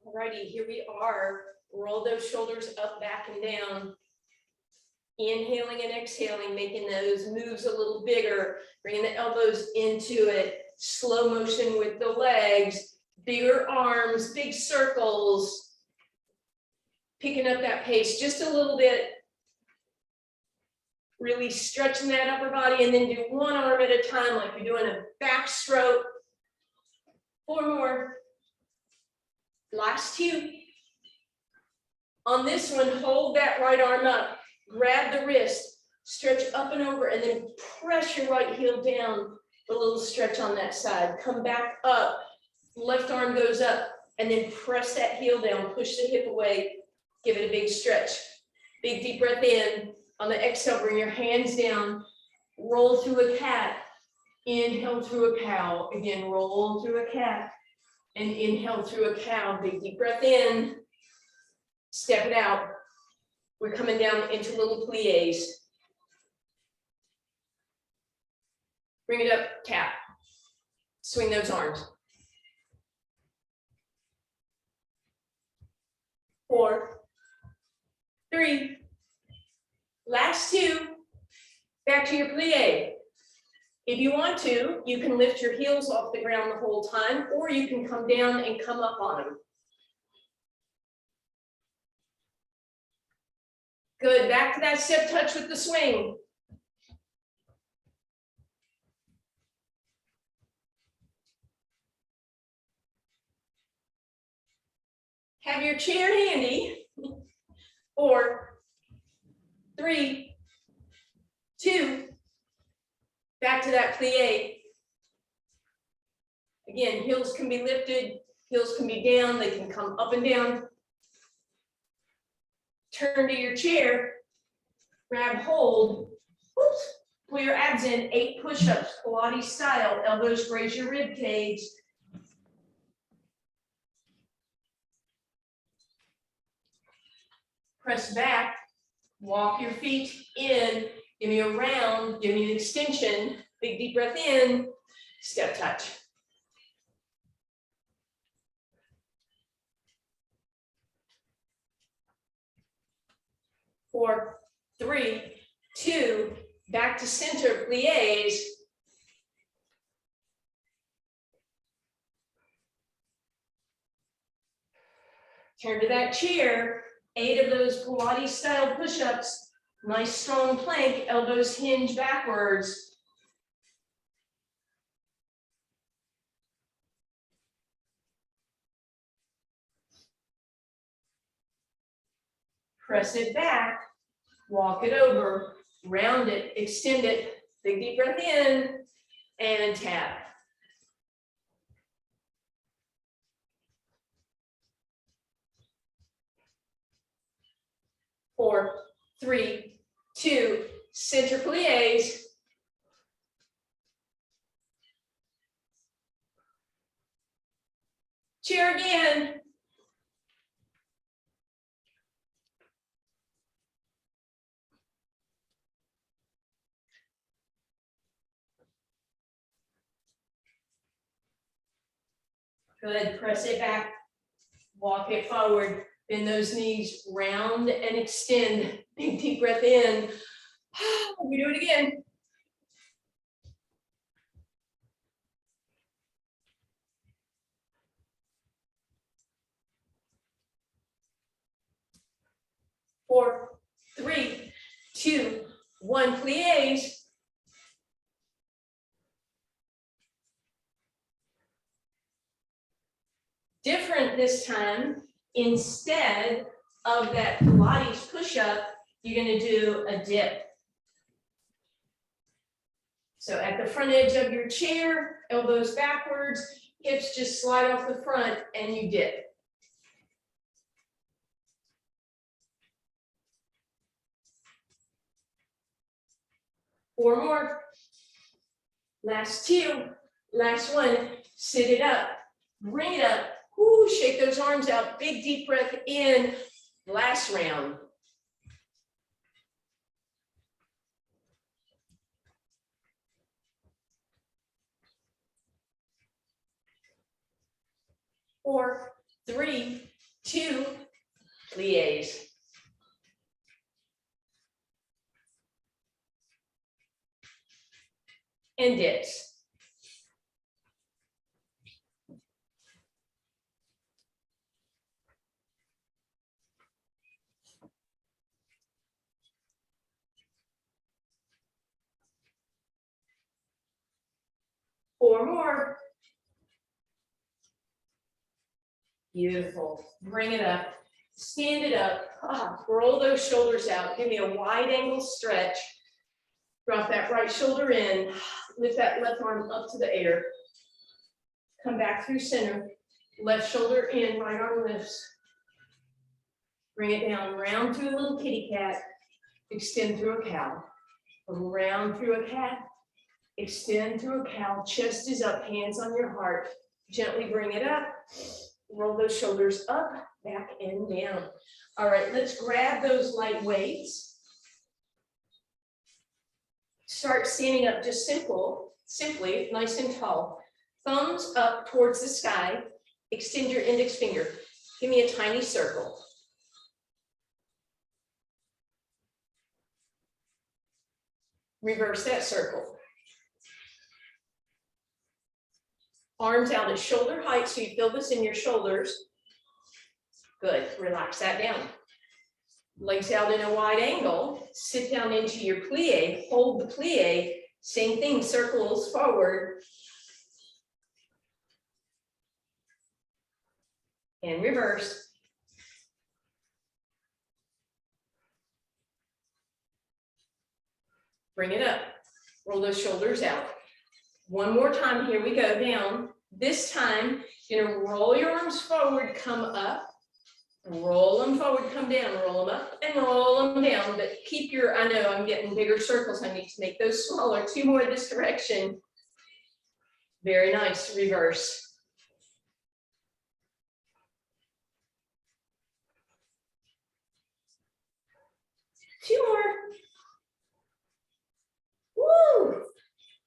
Alrighty, here we are. Roll those shoulders up, back, and down. Inhaling and exhaling, making those moves a little bigger, bringing the elbows into it. Slow motion with the legs, bigger arms, big circles. Picking up that pace just a little bit. Really stretching that upper body, and then do one arm at a time like you're doing a backstroke. 4 more. Last 2. On this one, hold that right arm up. Grab the wrist, stretch up and over, and then press your right heel down. A little stretch on that side. Come back up. Left arm goes up, and then press that heel down. Push the hip away. Give it a big stretch. Big deep breath in. On the exhale, bring your hands down. Roll through a cat. Inhale through a cow. Again, roll through a cat. And inhale through a cow. Big deep breath in. Step it out. We're coming down into little pliés. Bring it up, cat. Swing those arms. 4, 3. Last 2. Back to your plie. If you want to, you can lift your heels off the ground the whole time, or you can come down and come up on them. Good, back to that step touch with the swing. Have your chair handy. 4, 3, 2. Back to that plie. Again, heels can be lifted, heels can be down, they can come up and down. Turn to your chair, grab hold, whoops, pull your abs in, 8 push-ups, Pilates style, elbows graze your rib cage. Press back, walk your feet in, give me a round, give me an extension, big deep breath in, step touch. Four, 3, 2, back to center, pliés. Turn to that chair, 8 of those Pilates style push-ups, nice strong plank, elbows hinge backwards. Press it back, walk it over, round it, extend it, big deep breath in, and tap. Four, 3, 2, center pliés. Chair again. Good, press it back, walk it forward, bend those knees, round and extend, big deep breath in. We do it again. Four, 3, 2, 1, pliés. Different this time, instead of that Pilates push-up, you're going to do a dip. So at the front edge of your chair, elbows backwards, hips just slide off the front, and you dip. Four more. Last 2. Last 1. Sit it up. Bring it up. Ooh, shake those arms out. Big deep breath in. Last round. Four, 3, 2 plies. And dips. Four more. Beautiful. Bring it up. Stand it up. Roll those shoulders out. Give me a wide angle stretch. Drop that right shoulder in. Lift that left arm up to the air. Come back through center. Left shoulder in, right arm lifts. Bring it down, round through a little kitty cat. Extend through a cow. Round through a cat. Extend through a cow. Chest is up, hands on your heart. Gently bring it up. Roll those shoulders up, back and down. All right, let's grab those light weights. Start standing up just simply, nice and tall. Thumbs up towards the sky. Extend your index finger. Give me a tiny circle. Reverse that circle. Arms out at shoulder height so you feel this in your shoulders. Good, relax that down. Legs out in a wide angle. Sit down into your plie, hold the plie. Same thing, circles forward. And reverse. Bring it up. Roll those shoulders out. One more time, here we go, down. This time, you're gonna roll your arms forward, come up, roll them forward, come down, roll them up and roll them down, but keep your, I know I'm getting bigger circles, I need to make those smaller. 2 more this direction. Very nice, reverse. Two more. Woo!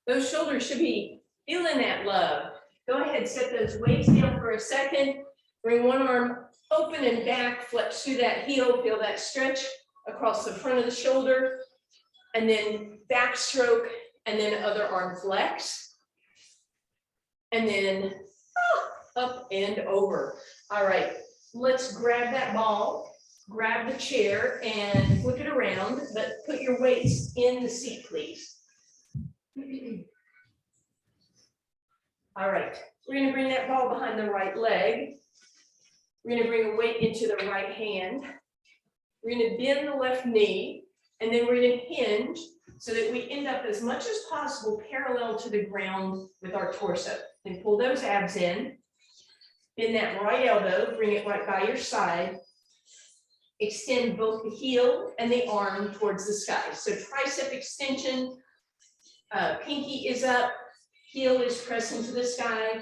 Those shoulders should be feeling that love. Go ahead, set those weights down for a second. Bring one arm open and back, flex through that heel, feel that stretch across the front of the shoulder, and then backstroke, and then other arm flex. And then up and over. All right, let's grab that ball, grab the chair and flip it around, but put your weights in the seat, please. All right, we're gonna bring that ball behind the right leg. We're gonna bring a weight into the right hand. We're gonna bend the left knee, and then we're gonna hinge so that we end up as much as possible parallel to the ground with our torso. And pull those abs in. Bend that right elbow, bring it right by your side. Extend both the heel and the arm towards the sky. So tricep extension, pinky is up, heel is pressing to the sky.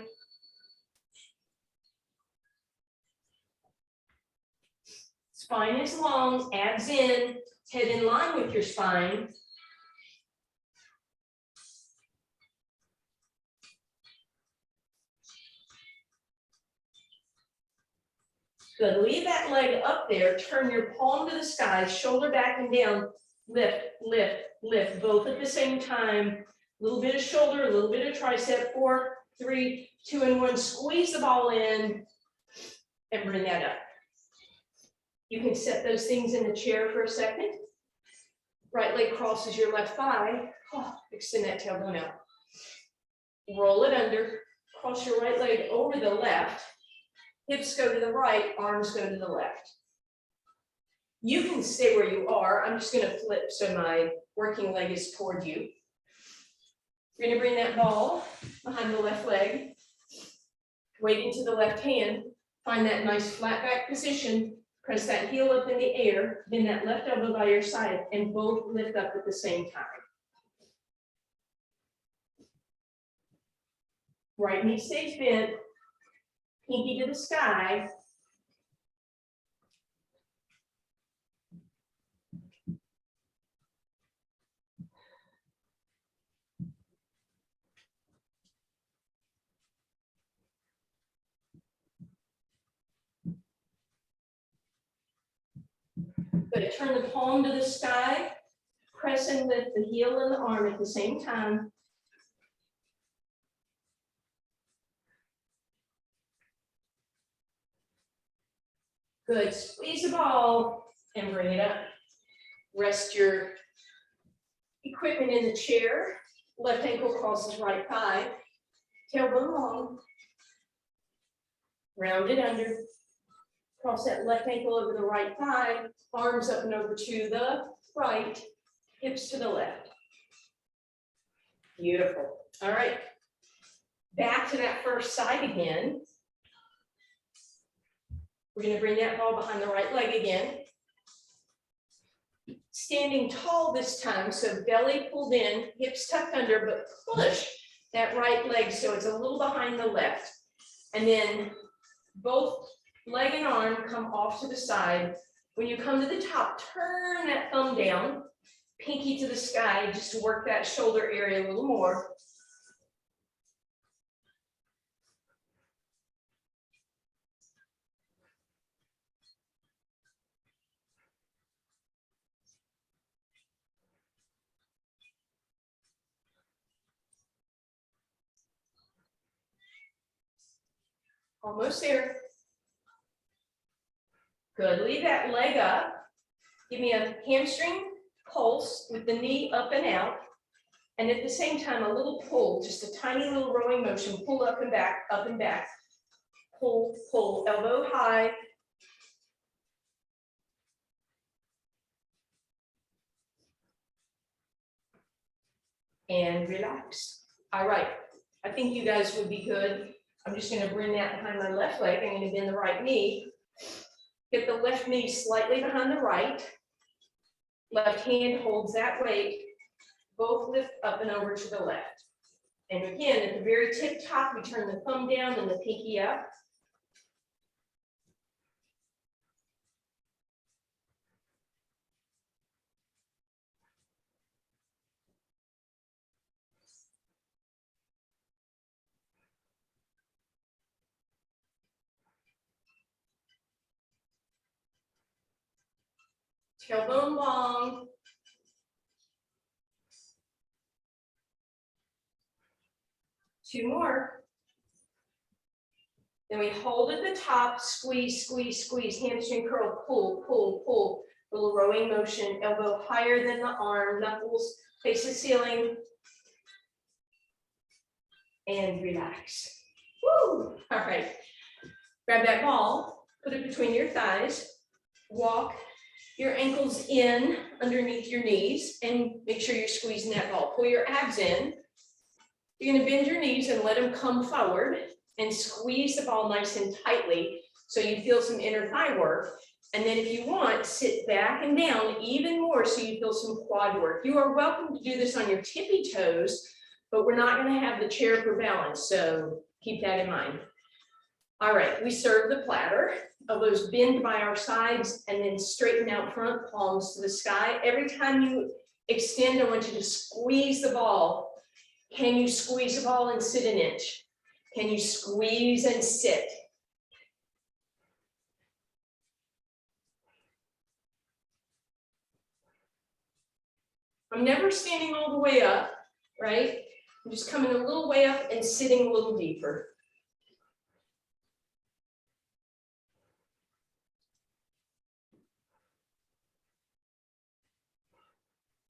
Spine is long, abs in, head in line with your spine. Good, leave that leg up there, turn your palm to the sky, shoulder back and down, lift, lift, lift, both at the same time. A little bit of shoulder, a little bit of tricep, 4, 3, 2, and 1, squeeze the ball in and bring that up. You can set those things in the chair for a second. Right leg crosses your left thigh. Extend that tailbone out. Roll it under, cross your right leg over the left. Hips go to the right, arms go to the left. You can stay where you are. I'm just gonna flip so my working leg is toward you. You're gonna bring that ball behind the left leg, weight into the left hand, find that nice flat back position, press that heel up in the air, bend that left elbow by your side, and both lift up at the same time. Right knee stays bent, pinky to the sky. Good, turn the palm to the sky, press and lift the heel and the arm at the same time. Good, squeeze the ball and bring it up. Rest your equipment in the chair. Left ankle crosses right thigh. Tailbone long. Round it under. Cross that left ankle over the right thigh. Arms up and over to the right. Hips to the left. Beautiful. All right. Back to that first side again. We're going to bring that ball behind the right leg again. Standing tall this time, so belly pulled in, hips tucked under, but push that right leg so it's a little behind the left. And then both leg and arm come off to the side. When you come to the top, turn that thumb down, pinky to the sky, just to work that shoulder area a little more. Almost there. Good, leave that leg up. Give me a hamstring pulse with the knee up and out. And at the same time, a little pull, just a tiny little rowing motion, pull up and back, up and back. Pull, pull, elbow high. And relax. All right, I think you guys would be good. I'm just going to bring that behind my left leg. I'm going to bend the right knee. Get the left knee slightly behind the right. Left hand holds that weight. Both lift up and over to the left. And again, at the very tip top, we turn the thumb down and the pinky up. Tailbone long. Two more. Then we hold at the top, squeeze, squeeze, squeeze, hamstring curl, pull, pull, pull. Little rowing motion, elbow higher than the arm, knuckles face the ceiling. And relax. Woo! All right. Grab that ball, put it between your thighs, walk your ankles in underneath your knees, and make sure you're squeezing that ball. Pull your abs in. You're going to bend your knees and let them come forward and squeeze the ball nice and tightly so you feel some inner thigh work. And then if you want, sit back and down even more so you feel some quad work. You are welcome to do this on your tippy toes, but we're not going to have the chair for balance, so keep that in mind. All right, we serve the platter. Elbows bend by our sides and then straighten out front, palms to the sky. Every time you extend, I want you to squeeze the ball. Can you squeeze the ball and sit an inch? Can you squeeze and sit? I'm never standing all the way up, right? I'm just coming a little way up and sitting a little deeper.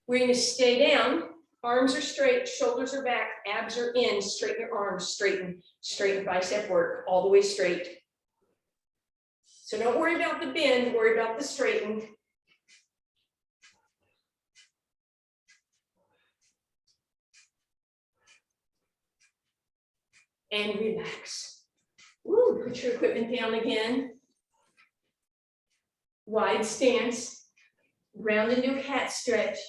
We're going to stay down. Arms are straight, shoulders are back, abs are in, straighten your arms, straighten bicep work, all the way straight. So don't worry about the bend, worry about the straighten. And relax. Woo, put your equipment down again. Wide stance, round into a cat stretch.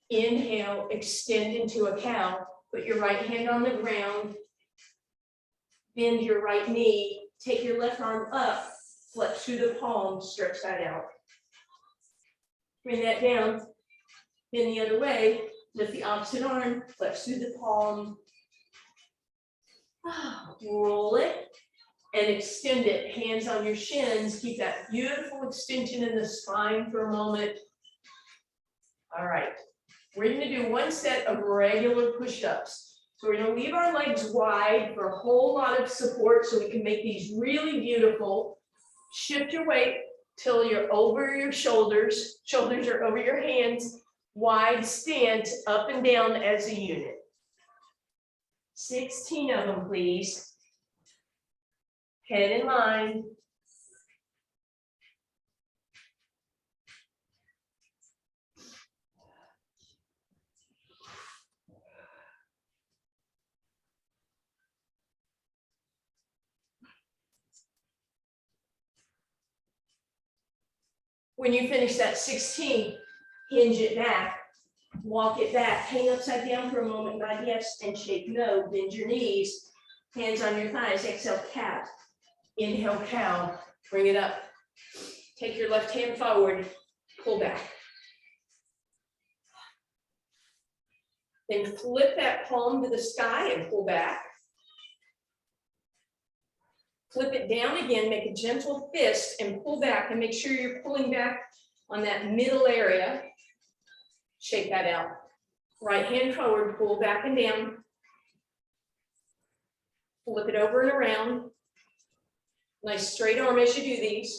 Inhale, extend into a cow. Put your right hand on the ground. Bend your right knee. Take your left arm up. Flex through the palm. Stretch that out. Bring that down. Bend the other way. Lift the opposite arm. Flex through the palm. Roll it. and extend it. Hands on your shins. Keep that beautiful extension in the spine for a moment. All right. We're going to do one set of regular push-ups. So we're going to leave our legs wide for a whole lot of support so we can make these really beautiful. Shift your weight till you're over your shoulders. Shoulders are over your hands. Wide stance up and down as a unit. 16 of them, please. Head in line. When you finish that 16, hinge it back, walk it back, hang upside down for a moment, nod yes, and shake no, bend your knees, hands on your thighs, exhale cat, inhale cow, bring it up, take your left hand forward, pull back. Then flip that palm to the sky and pull back. Flip it down again, make a gentle fist and pull back and make sure you're pulling back on that middle area. Shake that out. Right hand forward, pull back and down. Flip it over and around. Nice straight arm as you do these.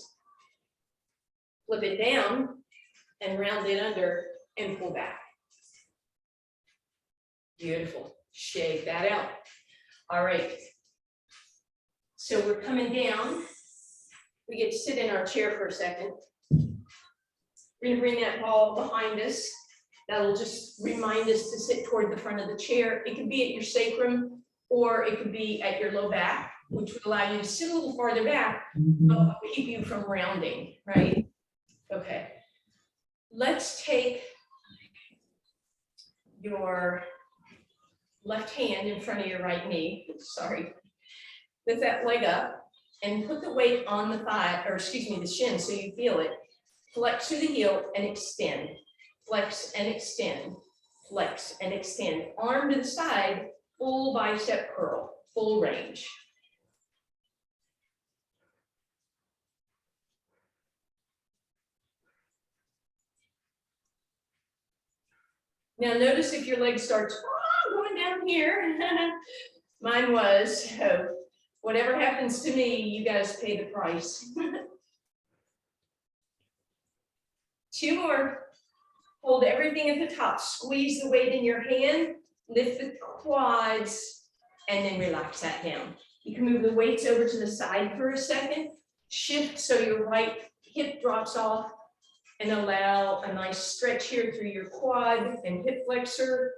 Flip it down and round it under and pull back. Beautiful. Shake that out. All right. So we're coming down. We get to sit in our chair for a second. We're gonna bring that ball behind us. That'll just remind us to sit toward the front of the chair. It could be at your sacrum or it could be at your low back, which would allow you to sit a little farther back, but keep you from rounding, right? Okay. Let's take your left hand in front of your right knee. Sorry. Lift that leg up and put the weight on the thigh, or excuse me, the shin so you feel it. Flex through the heel and extend. Flex and extend. Flex and extend. Arm to the side, full bicep curl, full range. Now notice if your leg starts going down here. Mine was, so whatever happens to me, you guys pay the price. 2 more. Hold everything at the top. Squeeze the weight in your hand, lift the quads, and then relax that down. You can move the weights over to the side for a second. Shift so your right hip drops off and allow a nice stretch here through your quad and hip flexor.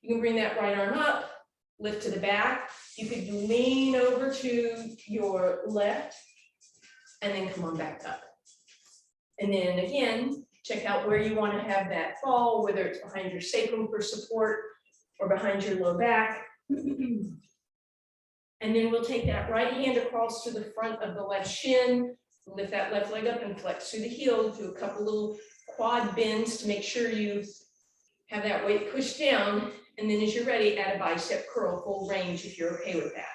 You can bring that right arm up, lift to the back. You could lean over to your left and then come on back up. And then again, check out where you want to have that fall, whether it's behind your sacrum for support or behind your low back. And then we'll take that right hand across to the front of the left shin, lift that left leg up and flex through the heel, do a couple little quad bends to make sure you have that weight pushed down. And then as you're ready, add a bicep curl, full range if you're okay with that.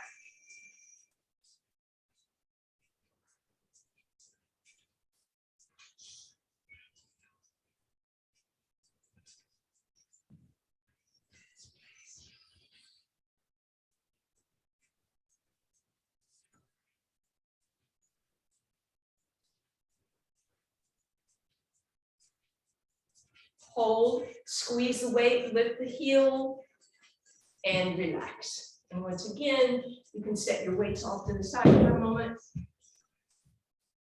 Hold, squeeze the weight, lift the heel, and relax. And once again, you can set your weights off to the side for a moment.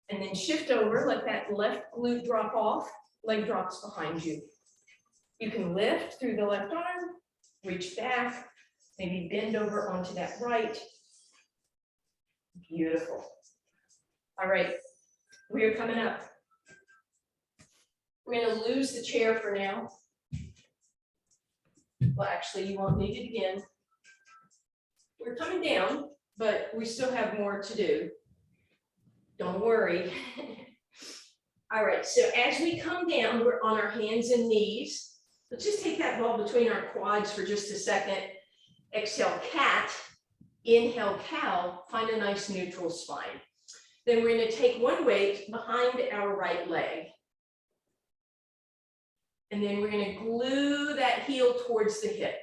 And then shift over, let that left glute drop off, leg drops behind you. You can lift through the left arm, reach back, maybe bend over onto that right. Beautiful. All right, we are coming up. We're going to lose the chair for now. Well, actually, you won't need it again. We're coming down, but we still have more to do. Don't worry. All right, so as we come down, we're on our hands and knees. Let's just take that ball between our quads for just a second. Exhale, cat. Inhale, cow, find a nice neutral spine. Then we're going to take one weight behind our right leg. And then we're going to glue that heel towards the hip.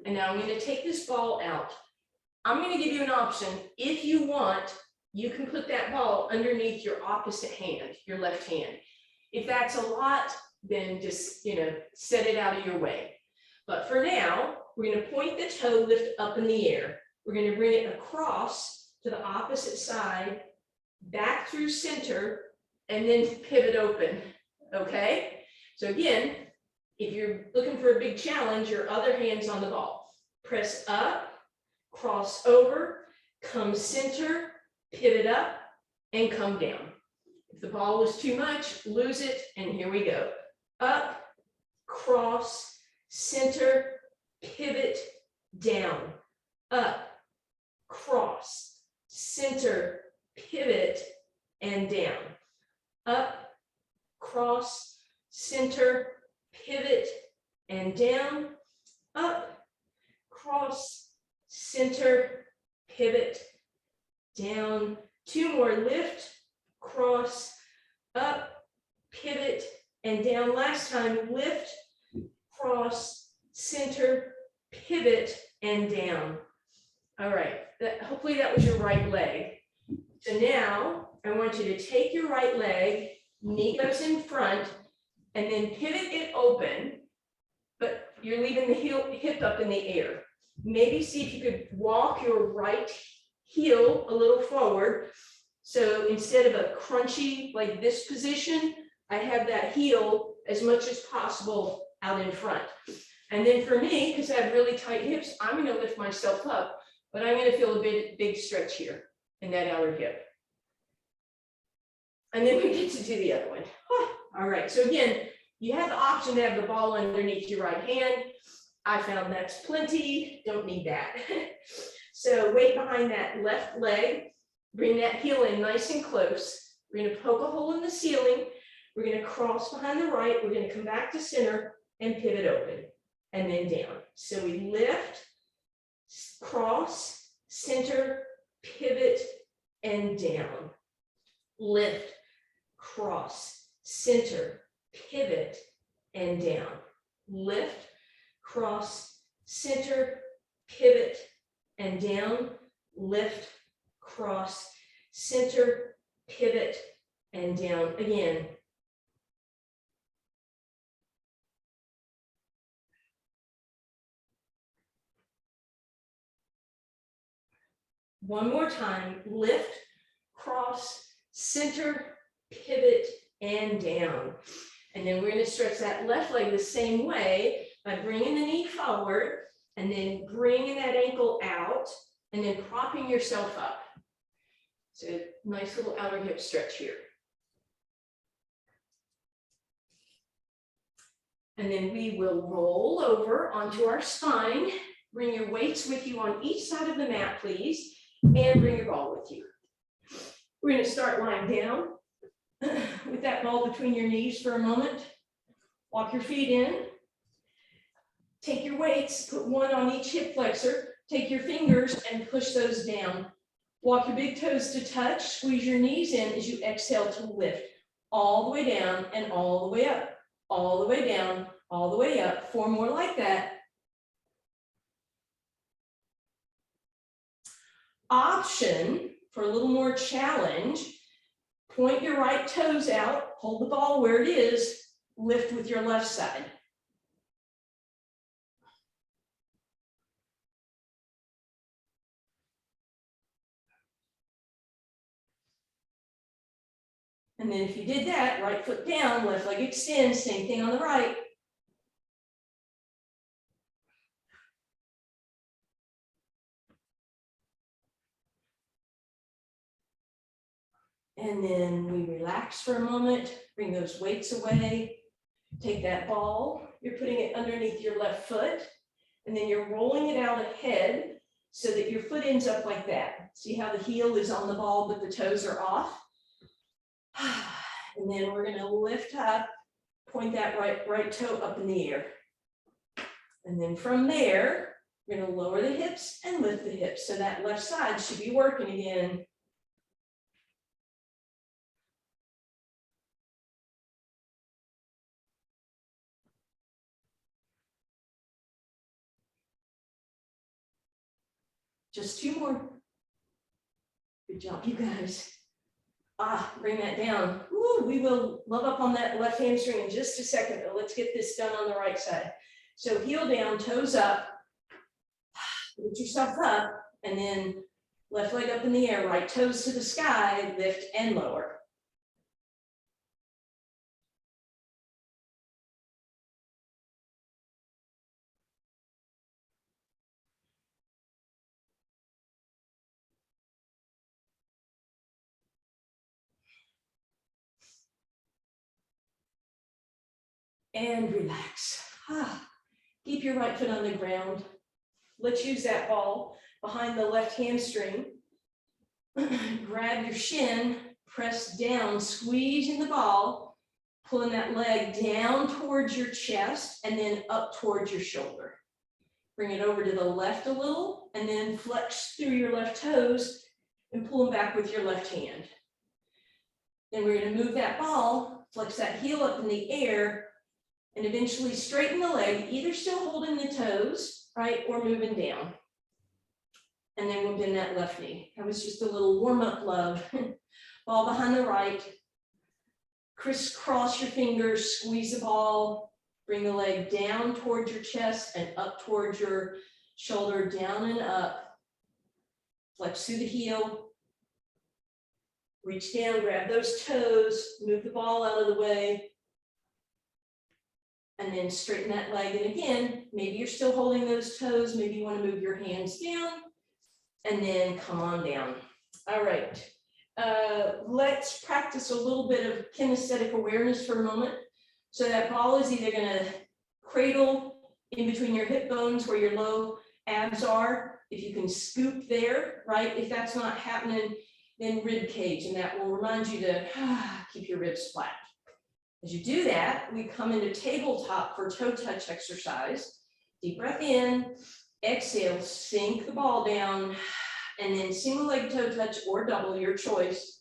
And now I'm going to take this ball out. I'm going to give you an option. If you want, you can put that ball underneath your opposite hand, your left hand. If that's a lot, then just, set it out of your way. But for now, we're going to point the toe lift up in the air. We're going to bring it across to the opposite side, back through center, and then pivot open, okay? So again, if you're looking for a big challenge, your other hand's on the ball. Press up, cross over, come center, pivot up, and come down. If the ball was too much, lose it, and here we go. Up, cross, center, pivot, down. Up, cross, center, pivot, and down. Up, cross, center, pivot, and down. Up, cross, center, pivot, down. Two more, lift, cross, up, pivot, and down. Last time, lift, cross, center, pivot, and down. All right, hopefully that was your right leg. So now I want you to take your right leg, knee goes in front, and then pivot it open, but you're leaving the hip up in the air. Maybe see if you could walk your right heel a little forward. So instead of a crunchy like this position, I have that heel as much as possible out in front. And then for me, because I have really tight hips, I'm going to lift myself up, but I'm going to feel a big stretch here in that outer hip. And then we get to do the other one. All right, so again, you have the option to have the ball underneath your right hand. I found that's plenty, don't need that. So weight behind that left leg, bring that heel in nice and close. We're going to poke a hole in the ceiling. We're going to cross behind the right. We're going to come back to center and pivot open and then down. So we lift, cross, center, pivot, and down. Lift, cross, center, pivot, and down. Lift, cross, center, pivot, and down. Lift, cross, center, pivot, and down. Again. One more time. Lift, cross, center, pivot, and down. And then we're going to stretch that left leg the same way by bringing the knee forward and then bringing that ankle out and then propping yourself up. So nice little outer hip stretch here. And then we will roll over onto our spine. Bring your weights with you on each side of the mat, please, and bring your ball with you. We're going to start lying down with that ball between your knees for a moment. Walk your feet in. Take your weights, put one on each hip flexor. Take your fingers and push those down. Walk your big toes to touch. Squeeze your knees in as you exhale to lift. All the way down and all the way up. All the way down, all the way up. 4 more like that. Option for a little more challenge. Point your right toes out. Hold the ball where it is. Lift with your left side. And then if you did that, right foot down, left leg extends, same thing on the right. And then we relax for a moment, bring those weights away. Take that ball, you're putting it underneath your left foot, and then you're rolling it out ahead so that your foot ends up like that. See how the heel is on the ball, but the toes are off? And then we're going to lift up, point that right toe up in the air. And then from there, We're going to lower the hips and lift the hips. So that left side should be working again. Just 2 more. Good job, you guys. Bring that down. Ooh, we will love up on that left hamstring in just a second, but let's get this done on the right side. So heel down, toes up, lift yourself up, and then left leg up in the air, right toes to the sky, lift and lower. And relax. Keep your right foot on the ground. Let's use that ball behind the left hamstring. Grab your shin, press down, squeezing the ball, pulling that leg down towards your chest and then up towards your shoulder. Bring it over to the left a little and then flex through your left toes and pull them back with your left hand. Then we're going to move that ball, flex that heel up in the air, and eventually straighten the leg, either still holding the toes, right, or moving down. And then we'll bend that left knee. That was just a little warm-up love. Ball behind the right. Crisscross your fingers, squeeze the ball, bring the leg down towards your chest and up towards your shoulder, down and up. Flex through the heel. Reach down, grab those toes, move the ball out of the way. And then straighten that leg. And again, maybe you're still holding those toes. Maybe you want to move your hands down and then come on down. All right. Let's practice a little bit of kinesthetic awareness for a moment. So that ball is either going to cradle in between your hip bones where your low abs are. If you can scoop there, right? If that's not happening, then rib cage, and that will remind you to keep your ribs flat. As you do that, we come into tabletop for toe touch exercise. Deep breath in, exhale, sink the ball down, and then single leg toe touch or double, your choice.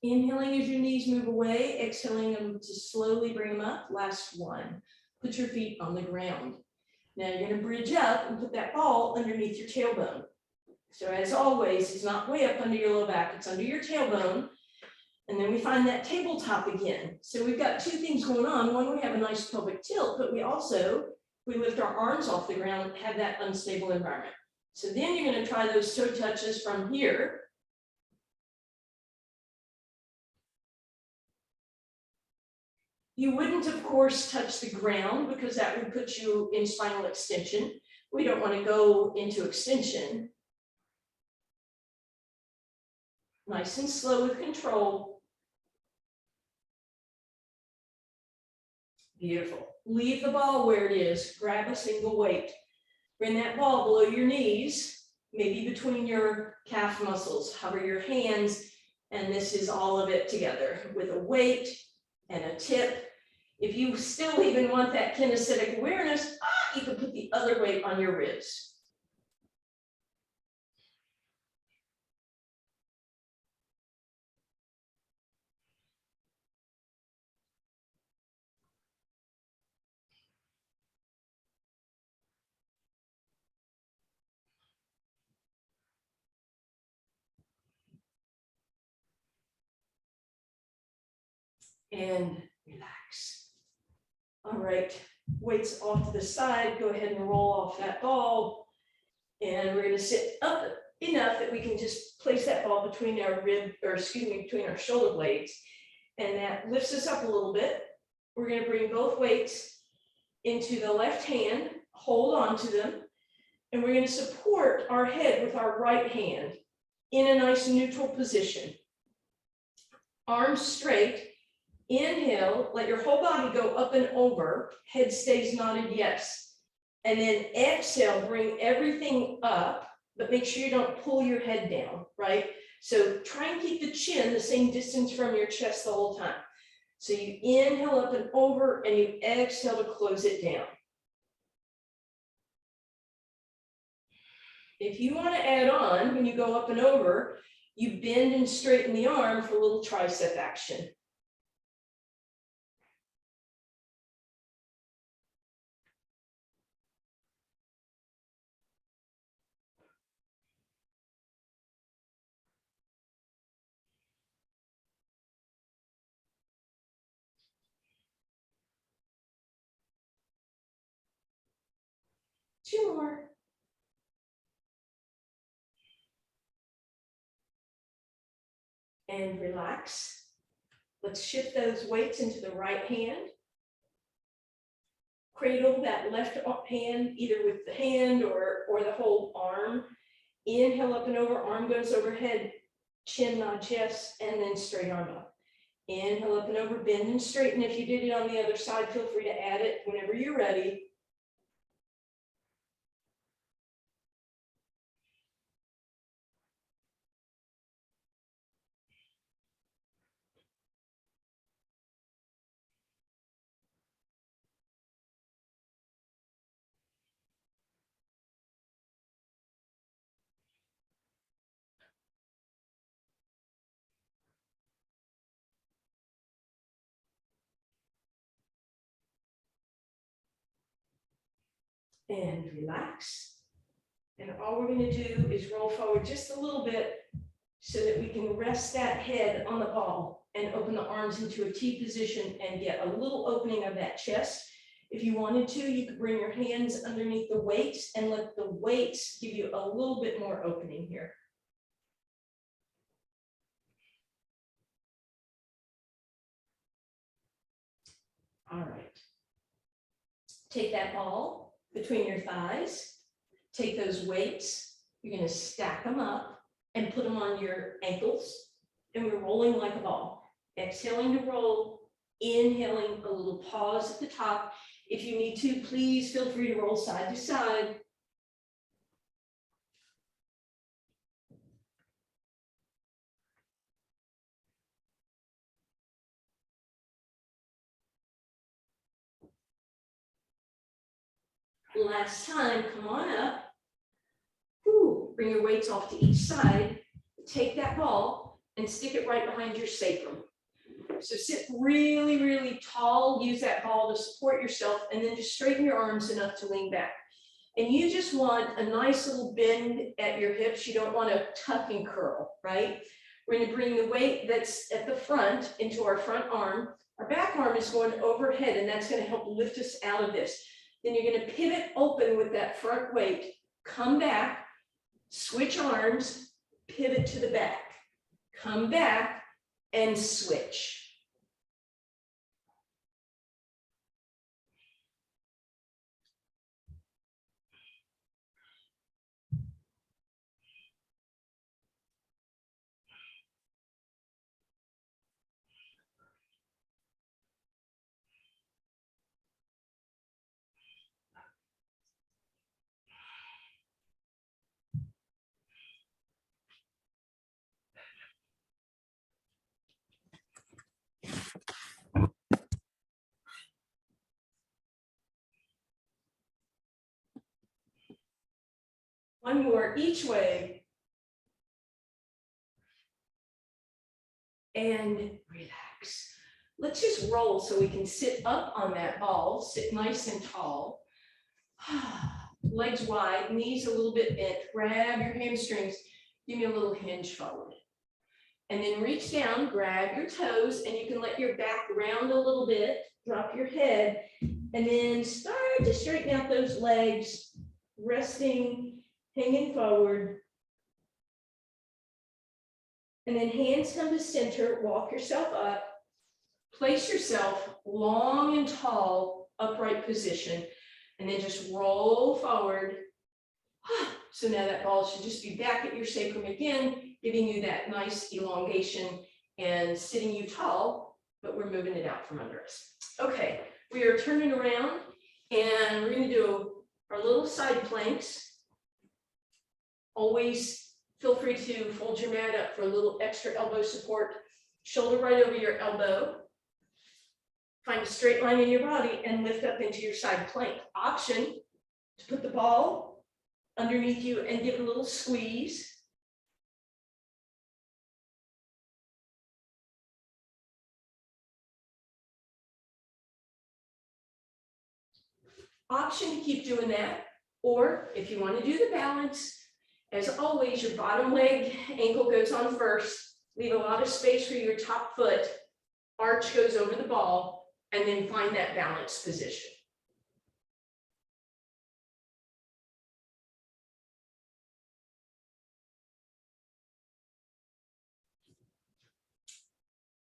Inhaling as your knees move away, exhaling them to slowly bring them up. Last one. Put your feet on the ground. Now you're going to bridge up and put that ball underneath your tailbone. So as always, it's not way up under your low back, it's under your tailbone. And then we find that tabletop again. So we've got 2 things going on. One, we have a nice pelvic tilt, but we also, we lift our arms off the ground, have that unstable environment. So then you're going to try those toe touches from here. You wouldn't, of course, touch the ground because that would put you in spinal extension. We don't want to go into extension. Nice and slow with control. Beautiful. Leave the ball where it is. Grab a single weight. Bring that ball below your knees, maybe between your calf muscles. Hover your hands, and this is all of it together with a weight and a tip. If you still even want that kinesthetic awareness, you can put the other weight on your ribs. And relax. All right, weights off to the side. Go ahead and roll off that ball. And we're going to sit up enough that we can just place that ball between our between our shoulder blades. And that lifts us up a little bit. We're going to bring both weights into the left hand, hold on to them, and we're going to support our head with our right hand in a nice neutral position. arms straight. Inhale, let your whole body go up and over, head stays nodded yes. And then exhale, bring everything up, but make sure you don't pull your head down, right? So try and keep the chin the same distance from your chest the whole time. So you inhale up and over, and you exhale to close it down. If you want to add on, when you go up and over, you bend and straighten the arm for a little tricep action. Two more. And relax. Let's shift those weights into the right hand. Cradle that left hand, either with the hand or the whole arm. Inhale up and over, arm goes overhead, chin, nod, chest, and then straight arm up. Inhale up and over, bend and straighten. If you did it on the other side, feel free to add it whenever you're ready. And relax. And all we're going to do is roll forward just a little bit so that we can rest that head on the ball and open the arms into a T position and get a little opening of that chest. If you wanted to, you could bring your hands underneath the weights and let the weights give you a little bit more opening here. All right. Take that ball between your thighs. Take those weights. You're going to stack them up and put them on your ankles. And we're rolling like a ball. Exhaling to roll. Inhaling, a little pause at the top. If you need to, please feel free to roll side to side. Last time, come on up. Whew. Bring your weights off to each side. Take that ball and stick it right behind your sacrum. So sit really, really tall. Use that ball to support yourself, and then just straighten your arms enough to lean back. And you just want a nice little bend at your hips. You don't want to tuck and curl, right? We're going to bring the weight that's at the front into our front arm. Our back arm is going overhead, and that's going to help lift us out of this. Then you're going to pivot open with that front weight, come back, switch arms, pivot to the back, come back, and switch. One more each way. And relax. Let's just roll so we can sit up on that ball, sit nice and tall. Legs wide, knees a little bit bent. Grab your hamstrings. Give me a little hinge forward. And then reach down, grab your toes, and you can let your back round a little bit. Drop your head, and then start to straighten out those legs, resting, hanging forward. And then hands come to center, walk yourself up. Place yourself long and tall, upright position, and then just roll forward. So now that ball should just be back at your sacrum again, giving you that nice elongation and sitting you tall, but we're moving it out from under us. Okay, we are turning around and we're going to do our little side planks. Always feel free to fold your mat up for a little extra elbow support. Shoulder right over your elbow. Find a straight line in your body and lift up into your side plank. Option to put the ball underneath you and give it a little squeeze. Option to keep doing that, or if you want to do the balance, as always, your bottom leg ankle goes on first. Leave a lot of space for your top foot. Arch goes over the ball, and then find that balanced position.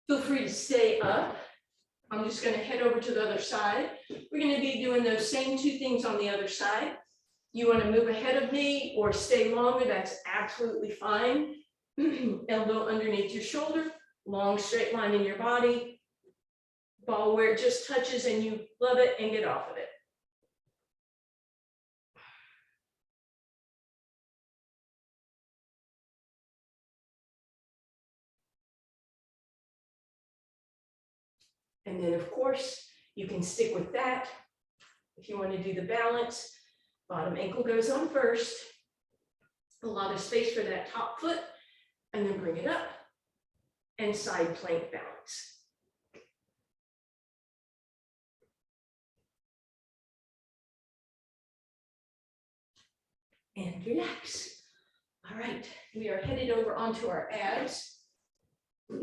Feel free to stay up. I'm just going to head over to the other side. We're going to be doing those same two things on the other side. You want to move ahead of me or stay longer, that's absolutely fine. Elbow underneath your shoulder, long straight line in your body. Ball where it just touches and you love it and get off of it. And then of course, you can stick with that. If you want to do the balance, bottom ankle goes on first. A lot of space for that top foot, and then bring it up and side plank balance. And relax. All right, we are headed over onto our abs. We're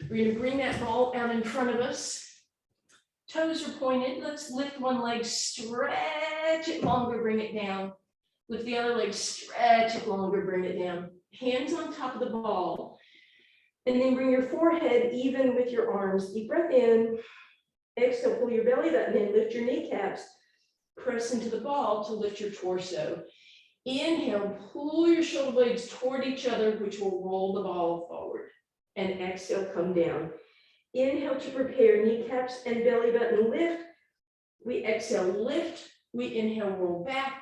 going to bring that ball out in front of us. Toes are pointed. Let's lift one leg, stretch it longer, bring it down. Lift the other leg, stretch it longer, bring it down. Hands on top of the ball. And then bring your forehead even with your arms. Deep breath in. Exhale, pull your belly button in, lift your kneecaps. Press into the ball to lift your torso. Inhale, pull your shoulder blades toward each other, which will roll the ball forward. And exhale, come down. Inhale to prepare, kneecaps and belly button lift. We exhale, lift. We inhale, roll back.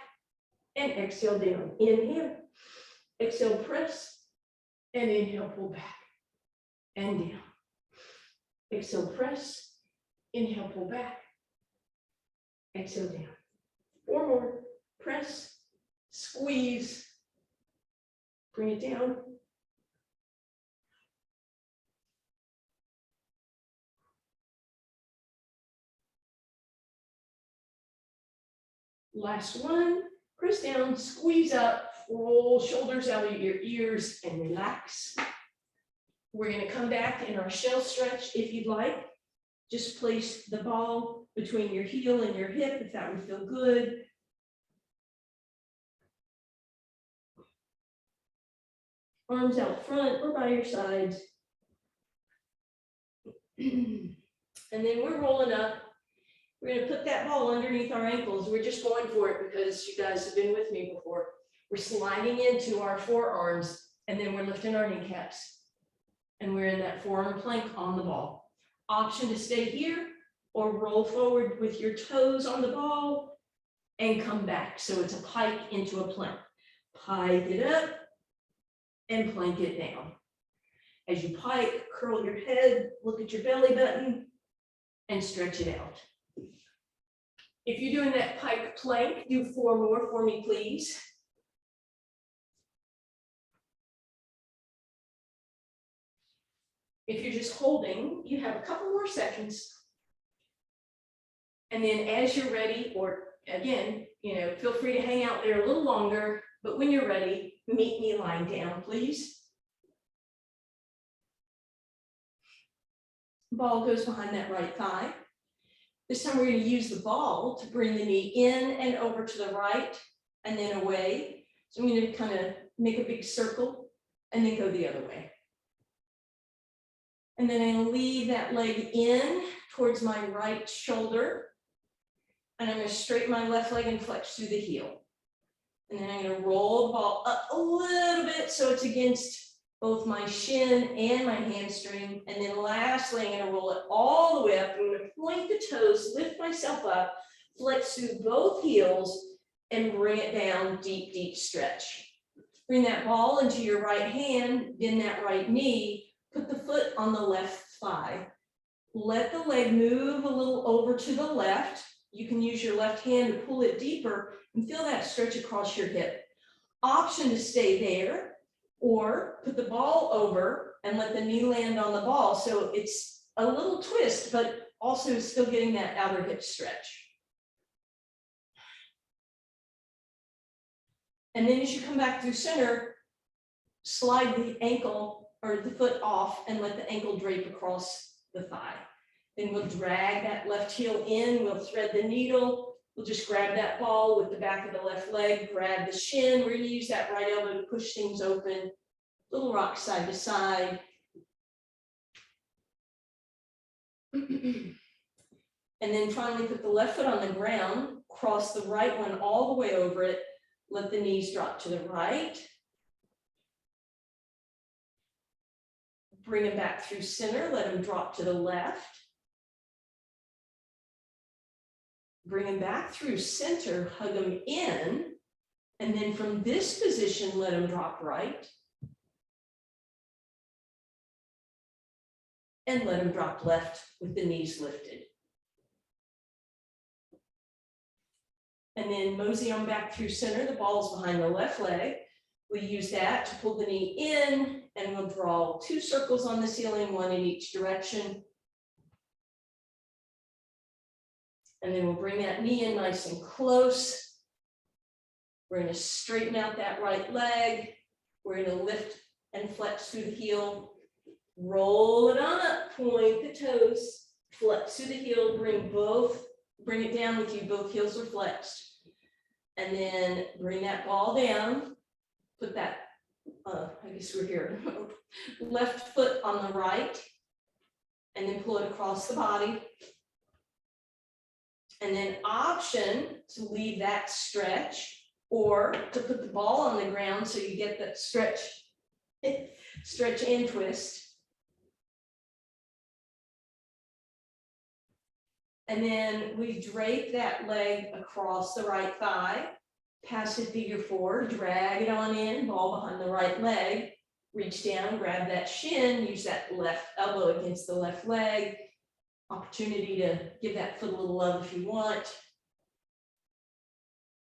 And exhale, down. Inhale. Exhale, press. And inhale, pull back. And down. Exhale, press. Inhale, pull back. Exhale, down. 4 more. Press. Squeeze. Bring it down. Last one. Press down, squeeze up, roll shoulders out of your ears and relax. We're going to come back in our shell stretch if you'd like. Just place the ball between your heel and your hip if that would feel good. Arms out front or by your sides. And then we're rolling up. We're going to put that ball underneath our ankles. We're just going for it because you guys have been with me before. We're sliding into our forearms and then we're lifting our kneecaps. And we're in that forearm plank on the ball. Option to stay here or roll forward with your toes on the ball and come back. So it's a pike into a plank. Pike it up and plank it down. As you pike, curl your head, look at your belly button and stretch it out. If you're doing that pike plank, do 4 more for me, please. If you're just holding, you have a couple more seconds. And then as you're ready, or again, feel free to hang out there a little longer, but when you're ready, meet me lying down, please. Ball goes behind that right thigh. This time we're going to use the ball to bring the knee in and over to the right and then away. So I'm going to kind of make a big circle and then go the other way. And then I'm going to leave that leg in towards my right shoulder. And I'm going to straighten my left leg and flex through the heel. And then I'm going to roll the ball up a little bit so it's against both my shin and my hamstring. And then lastly, I'm gonna roll it all the way up. I'm gonna point the toes, lift myself up, flex through both heels, and bring it down, deep, deep stretch. Bring that ball into your right hand, bend that right knee, put the foot on the left thigh. Let the leg move a little over to the left. You can use your left hand to pull it deeper and feel that stretch across your hip. Option to stay there, or put the ball over and let the knee land on the ball. So it's a little twist, but also still getting that outer hip stretch. And then as you come back through center, slide the ankle or the foot off and let the ankle drape across the thigh. Then we'll drag that left heel in, we'll thread the needle, we'll just grab that ball with the back of the left leg, grab the shin, we're gonna use that right elbow to push things open, little rock side to side. And then finally put the left foot on the ground, cross the right one all the way over it, let the knees drop to the right. Bring them back through center, let them drop to the left. Bring them back through center, hug them in, and then from this position, let them drop right. And let them drop left with the knees lifted. And then mosey on back through center, the ball's behind the left leg. We use that to pull the knee in, and we'll draw 2 circles on the ceiling, 1 in each direction. And then we'll bring that knee in nice and close. We're going to straighten out that right leg. We're going to lift and flex through the heel. Roll it on up, point the toes, flex through the heel, bring it down with you, both heels are flexed. And then bring that ball down, put that, I guess we're here, left foot on the right, and then pull it across the body. And then option to leave that stretch or to put the ball on the ground so you get that stretch, stretch and twist. And then we drape that leg across the right thigh, passive figure 4, drag it on in, ball behind the right leg, reach down, grab that shin, use that left elbow against the left leg, opportunity to give that foot a little love if you want.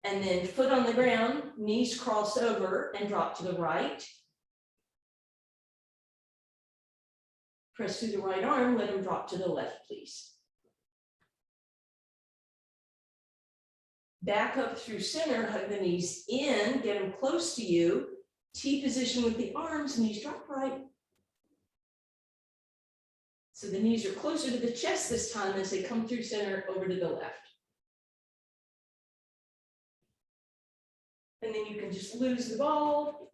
And then foot on the ground, knees cross over and drop to the right. Press through the right arm, let them drop to the left, please. Back up through center, hug the knees in, get them close to you. T position with the arms, knees drop right. So the knees are closer to the chest this time as they come through center over to the left. And then you can just lose the ball.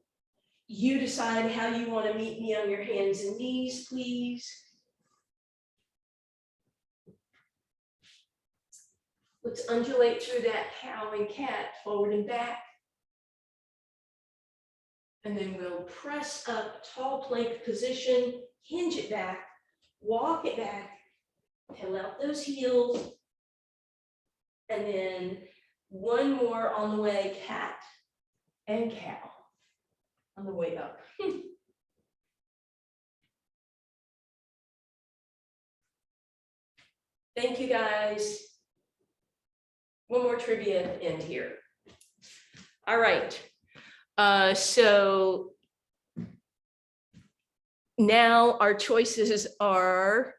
You decide how you want to meet me on your hands and knees, please. Let's undulate through that cow and cat, forward and back. And then we'll press up, tall plank position, hinge it back, walk it back, pull out those heels. And then one more on the way, cat and cow on the way up. Thank you, guys. One more trivia at the end here. All right. So now our choices are